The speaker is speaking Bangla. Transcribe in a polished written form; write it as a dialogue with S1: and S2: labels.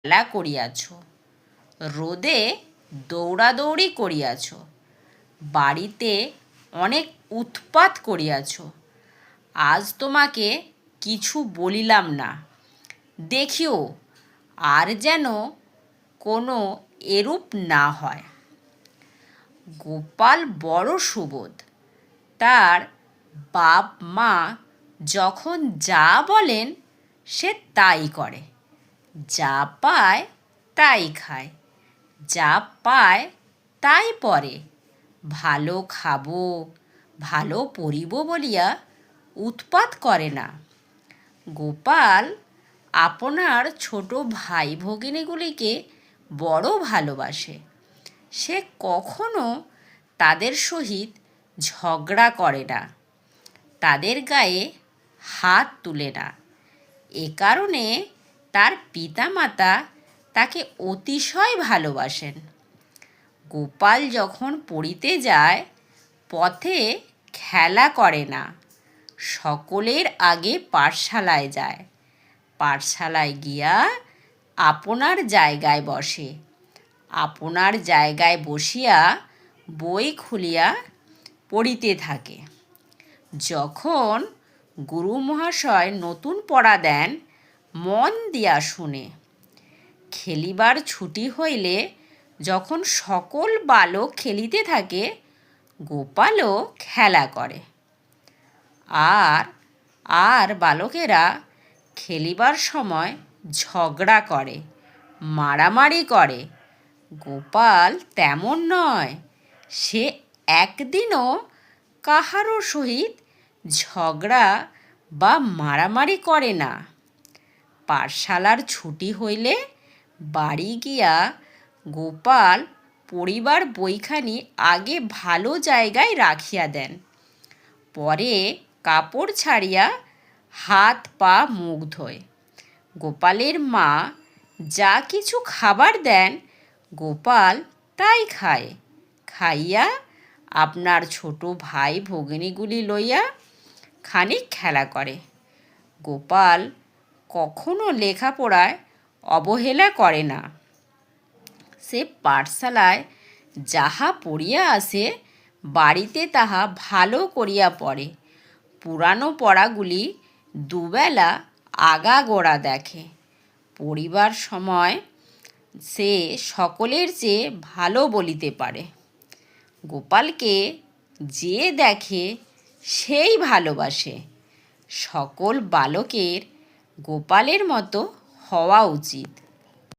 S1: খেলা করিয়াছ, রোদে দৌড়াদৌড়ি করিয়াছ, বাড়িতে অনেক উৎপাত করিয়াছ। আজ তোমাকে কিছু বলিলাম না, দেখিও আর যেন কোনো এরূপ না হয়। গোপাল বড় সুবোধ, তার বাপ মা যখন যা বলেন সে তাই করে, যা পায় তাই খায়, যা পায় তাই পরে। ভালো খাবো, ভালো পরিব বলিয়া উৎপাত করে না। গোপাল আপনার ছোট ভাই ভগিনীগুলিকে বড় ভালোবাসে। সে কখনো তাদের সহিত ঝগড়া করে না, তাদের গায়ে হাত তুলে না। এ কারণে তার পিতামাতা তাকে অতিশয় ভালোবাসেন। গোপাল যখন পড়িতে যায়, পথে খেলা করে না, সকলের আগে পাঠশালায় যায়। পাঠশালায় গিয়া আপনার জায়গায় বসে, আপনার জায়গায় বসিয়া বই খুলিয়া পড়িতে থাকে। যখন গুরু মহাশয় নতুন পড়া দেন, মন দিয়া শুনে। খেলিবার ছুটি হইলে যখন সকল বালক খেলিতে থাকে, গোপালও খেলা করে। আর বালকেরা খেলিবার সময় ঝগড়া করে, মারামারি করে। গোপাল তেমন নয়, সে একদিনও কাহারও সহিত ঝগড়া বা মারামারি করে না। পাঠশালার ছুটি হইলে বাড়ি গিয়া গোপাল পড়িবার বইখানি আগে ভালো জায়গায় রাখিয়া দেন, পরে কাপড় ছাড়িয়া হাত পা মুখ ধোয়। গোপালের মা যা কিছু খাবার দেন, গোপাল তাই খায়। খাইয়া আপনার ছোট ভাই ভগিনীগুলি লইয়া খানিক খেলা করে। গোপাল কখনো লেখাপড়ায় অবহেলা করে না। সে পাঠশালায় যাহা পড়িয়া আসে, বাড়িতে তাহা ভালো করিয়া পড়ে। পুরানো পড়াগুলি দুবেলা আগাগোড়া দেখে। পড়িবার সময় সে সকলের চেয়ে ভালো বলিতে পারে। গোপালকে যে দেখে সেই ভালোবাসে। সকল বালকের গোপালের মতো হওয়া উচিত।